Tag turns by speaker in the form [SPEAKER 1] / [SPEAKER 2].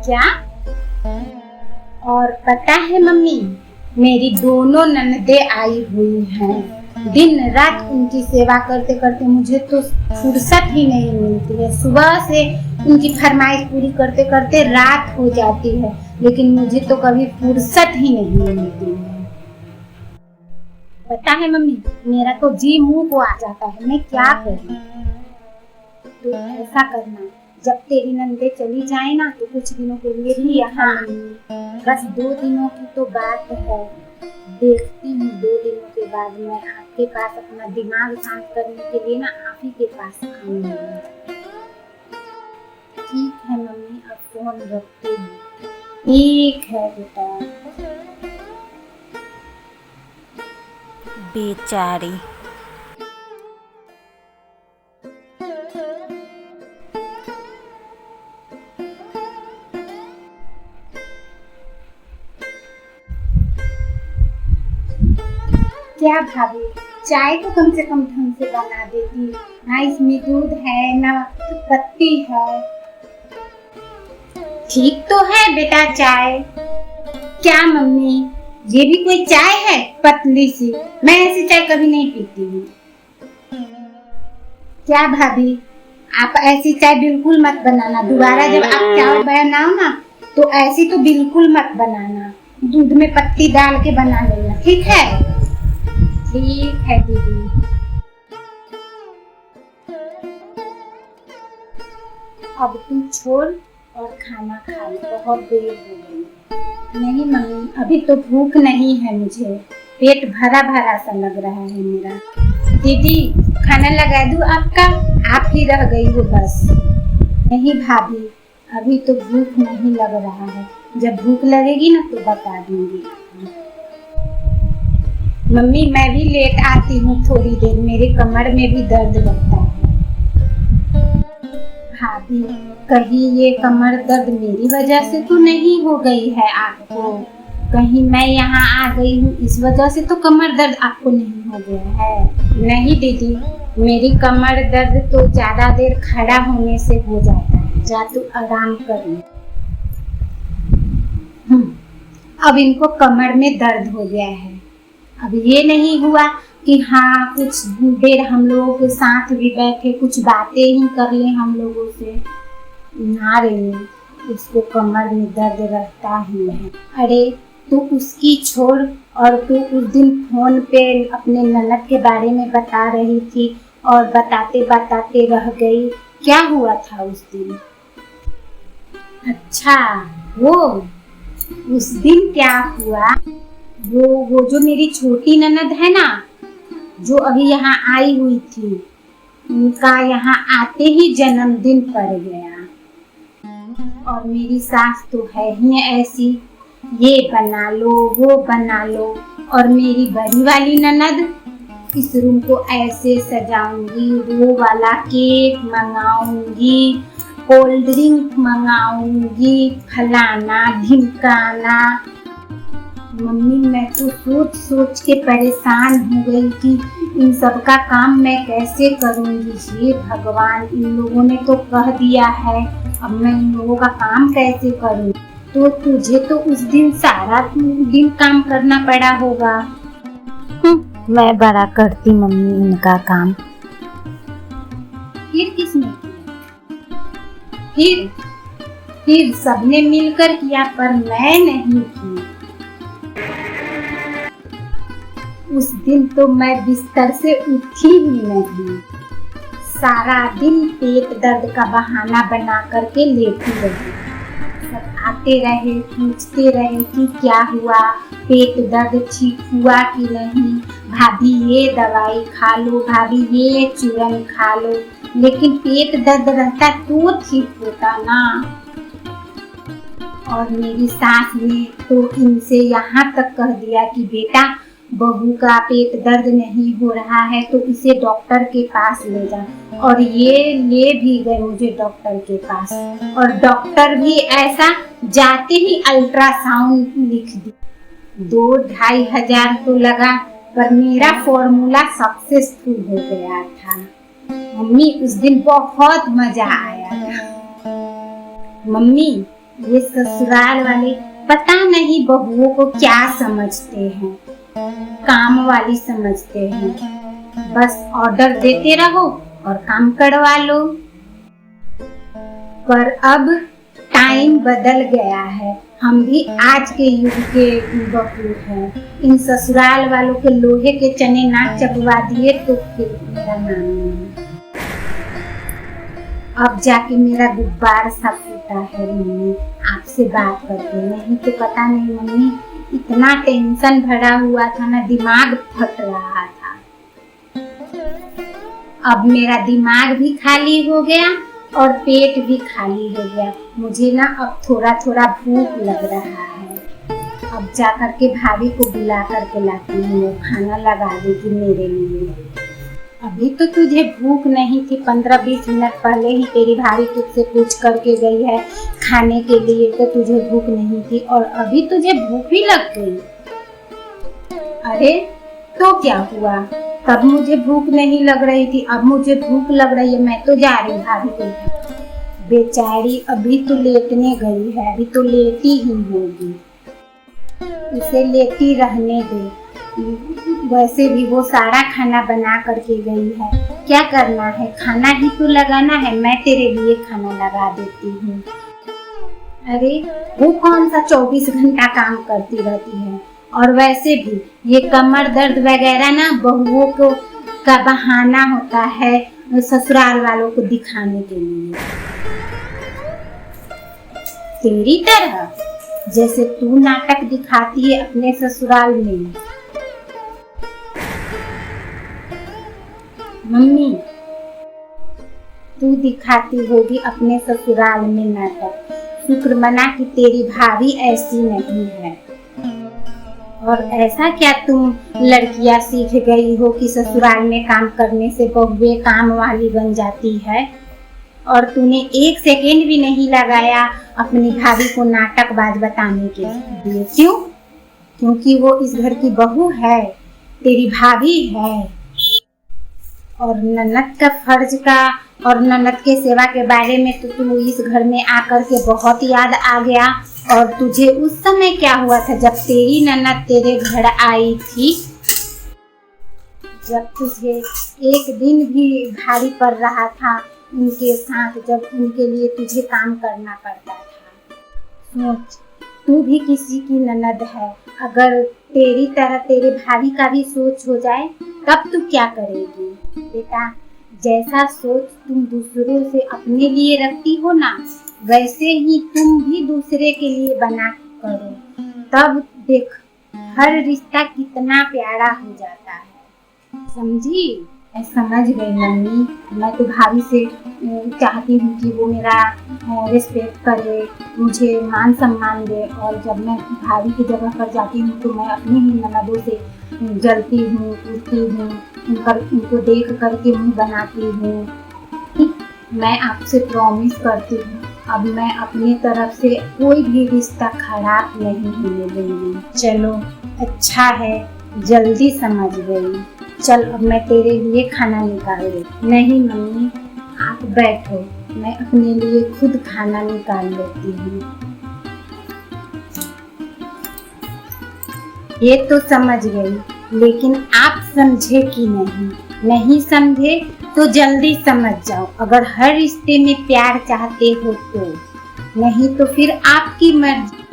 [SPEAKER 1] क्या? और पता है मम्मी, मेरी दोनों ननदें आई हुई हैं। दिन रात उनकी सेवा करते करते मुझे तो फुर्सत ही नहीं मिलती है। सुबह से उनकी फरमाइश पूरी करते करते रात हो जाती है, लेकिन मुझे तो कभी फुर्सत ही नहीं मिलती है। पता है मम्मी, मेरा तो जी मुंह को आ जाता है, मैं क्या करूं? तो ऐसा करना, जब तेरी नंदे चली जाए ना तो कुछ दिनों के लिए भी यहाँ नहीं, बस 2 दिनों की तो बात है। देखती हूँ 2 दिनों के बाद मैं आपके पास अपना दिमाग शांत करने के लिए ना आप ही के पास आऊंगी। ठीक है मम्मी, अब फोन रखती हूँ। ठीक है बेटा।
[SPEAKER 2] बेचारी।
[SPEAKER 1] क्या भाभी, चाय तो कम से कम ढंग से बना देती ना, इसमें दूध है ना पत्ती है। ठीक तो है बेटा चाय। क्या मम्मी, ये भी कोई चाय है पतली सी? मैं ऐसी चाय कभी नहीं पीती हूँ। क्या भाभी, आप ऐसी चाय बिल्कुल मत बनाना। दोबारा जब आप चाय बनाओ ना तो ऐसी तो बिल्कुल मत बनाना, दूध में पत्ती डाल के बना लेना, ठीक है? ठीक है दीदी। अब तू छोड़ और खाना खा ले, बहुत देर हो गई। नहीं मम्मी, अभी तो भूख नहीं है मुझे, पेट भरा भरा सा लग रहा है मेरा। दीदी खाना लगा दूं आपका? आप ही रह गई हो बस। नहीं भाभी, अभी तो भूख नहीं लग रहा है, जब भूख लगेगी ना तो बता दूंगी। मम्मी मैं भी लेट आती हूँ थोड़ी देर, मेरे कमर में भी दर्द लगता है। भाभी कहीं ये कमर दर्द मेरी वजह से तो नहीं हो गई है आपको? कहीं मैं यहाँ आ गई हूँ इस वजह से तो कमर दर्द आपको नहीं हो गया है? नहीं दीदी, मेरी कमर दर्द तो ज्यादा देर खड़ा होने से हो जाता है। जा तू आराम कर ले। अब इनको कमर में दर्द हो गया है। अब ये नहीं हुआ कि हाँ कुछ देर हम लोगों के साथ भी बैठे कुछ बातें ही कर ले हम लोगों से। ना रे, उसको कमर में दर्द रहता ही है। अरे तू उसकी छोड़, और तू उस दिन फोन पे अपने ननद के बारे में बता रही थी और बताते बताते रह गई। क्या हुआ था उस दिन? अच्छा वो उस दिन क्या हुआ, वो जो मेरी छोटी ननद है ना, जो अभी यहाँ आई हुई थी, उनका यहाँ आते ही जन्मदिन पड़ गया। और मेरी सास तो है ही ऐसी, ये बना लो वो बना लो। और मेरी बड़ी वाली ननद इस रूम को ऐसे सजाऊंगी, वो वाला केक मंगाऊंगी, कोल्ड ड्रिंक मंगाऊंगी, फलाना ढिमकाना। मम्मी मैं तो सोच सोच के परेशान हो गई कि इन सब का काम मैं कैसे करूंगी। हे भगवान, इन लोगों ने तो कह दिया है, अब मैं इन लोगों का काम कैसे करूं? तो तुझे तो उस दिन सारा दिन काम करना पड़ा होगा।
[SPEAKER 2] मैं बड़ा करती मम्मी इनका काम।
[SPEAKER 1] फिर किसने किया? फिर सबने मिलकर किया, पर मैं नहीं की। उस दिन तो मैं बिस्तर से उठी ही नहीं, सारा दिन पेट दर्द का बहाना बना करके लेटी रही। सब आते रहे, पूछते रहे कि क्या हुआ, पेट दर्द ठीक हुआ कि नहीं, भाभी ये दवाई खा लो, भाभी ये चूरन खा लो। लेकिन पेट दर्द रहता तो ठीक होता ना। और मेरी सास ने तो इनसे यहाँ तक कह दिया कि बेटा बहू का पेट दर्द नहीं हो रहा है तो इसे डॉक्टर के पास ले जा। और ये ले भी गए मुझे डॉक्टर के पास, और डॉक्टर भी ऐसा जाते ही अल्ट्रासाउंड लिख दी। 2-2.5 हजार तो लगा, पर मेरा फॉर्मूला सक्सेसफुल हो गया था। मम्मी उस दिन बहुत मजा आया था। मम्मी ये ससुराल वाले पता नहीं बहुओं को क्या समझते हैं, काम वाली समझते हैं। बस ऑर्डर देते रहो और काम करवा लो। पर अब टाइम बदल गया है, हम भी आज के युग के बहू हैं। इन ससुराल वालों के लोहे के चने ना चबवा दिए तो फिर मेरा नाम नहीं। अब जाके मेरा गुब्बार सा फूटा है मम्मी आपसे बात करके। नहीं तो पता नहीं मम्मी, इतना टेंशन भरा हुआ था ना, दिमाग फट रहा था। अब मेरा दिमाग भी खाली हो गया और पेट भी खाली हो गया। मुझे ना अब थोड़ा थोड़ा भूख लग रहा है। अब जा करके भाभी को बुला करके लाती हूँ, खाना लगा देगी मेरे लिए। अभी तो तुझे भूख नहीं थी, 15-20 मिनट पहले ही तेरी भाभी तुझसे पूछ करके गई है खाने के लिए, तो तुझे भूख नहीं थी और अभी तुझे भूख ही लग गई। अरे तो क्या हुआ, तब मुझे भूख नहीं लग रही थी, अब मुझे भूख लग रही है। मैं तो जा रही भाभी को। बेचारी अभी तो लेटने गई है, अभी तो लेटी ही होगी, उसे लेटी रहने दे। वैसे भी वो सारा खाना बना करके गई है, क्या करना है, खाना ही तो लगाना है। मैं तेरे लिए खाना लगा देती हूँ। अरे वो कौन सा 24 घंटा काम करती रहती है। और वैसे भी ये कमर दर्द वगैरह ना बहुओं को का बहाना होता है ससुराल वालों को दिखाने के लिए। तेरी तरह जैसे तू नाटक दिखाती है अपने ससुराल में। मम्मी तू दिखाती होगी अपने ससुराल में नाटक। शुक्र मना कि तेरी भाभी ऐसी नहीं है। और ऐसा क्या तुम लड़कियां सीख गई हो कि ससुराल में काम करने से बहुएं काम वाली बन जाती है। और तूने 1 सेकेंड भी नहीं लगाया अपनी भाभी को नाटकबाज बताने के लिए। क्यों? क्योंकि वो इस घर की बहू है, तेरी भाभी है। और ननद का फर्ज का और ननद के सेवा के बारे में तो तू इस घर में आकर के बहुत याद आ गया। और तुझे उस समय क्या हुआ था जब तेरी ननद तेरे घर आई थी, जब तुझे एक दिन भी भारी पड़ रहा था उनके साथ, जब उनके लिए तुझे काम करना पड़ता था। सोच, तू भी किसी की ननद है। अगर तेरी तरह तेरे भाभी का भी सोच हो जाए तब तू क्या करेगी? बेटा, जैसा सोच तुम दूसरों से अपने लिए रखती हो ना, वैसे ही तुम भी दूसरे के लिए बना करो। तब देख हर रिश्ता कितना प्यारा हो जाता है। समझी? मैं समझ गई मम्मी। मैं तो भाभी से चाहती हूँ कि वो मेरा रिस्पेक्ट करे, मुझे मान सम्मान दे। और जब मैं भाभी की जगह पर जाती हूँ तो मैं अपनी ही ननदों से जलती हूँ, पूछती हूँ, उनको देख करके मुँह बनाती हूँ। मैं आपसे प्रॉमिस करती हूँ अब मैं अपनी तरफ से कोई भी रिश्ता खराब नहीं होने दूंगी। चलो अच्छा है, जल्दी समझ गई। चल अब मैं तेरे लिए खाना निकाल रही। नहीं मम्मी, आप बैठो, मैं अपने लिए खुद खाना निकाल लेती हूँ। ये तो समझ गई, लेकिन आप समझे कि नहीं? नहीं समझे तो जल्दी समझ जाओ। अगर हर रिश्ते में प्यार चाहते हो तो, नहीं तो फिर आपकी मर्जी।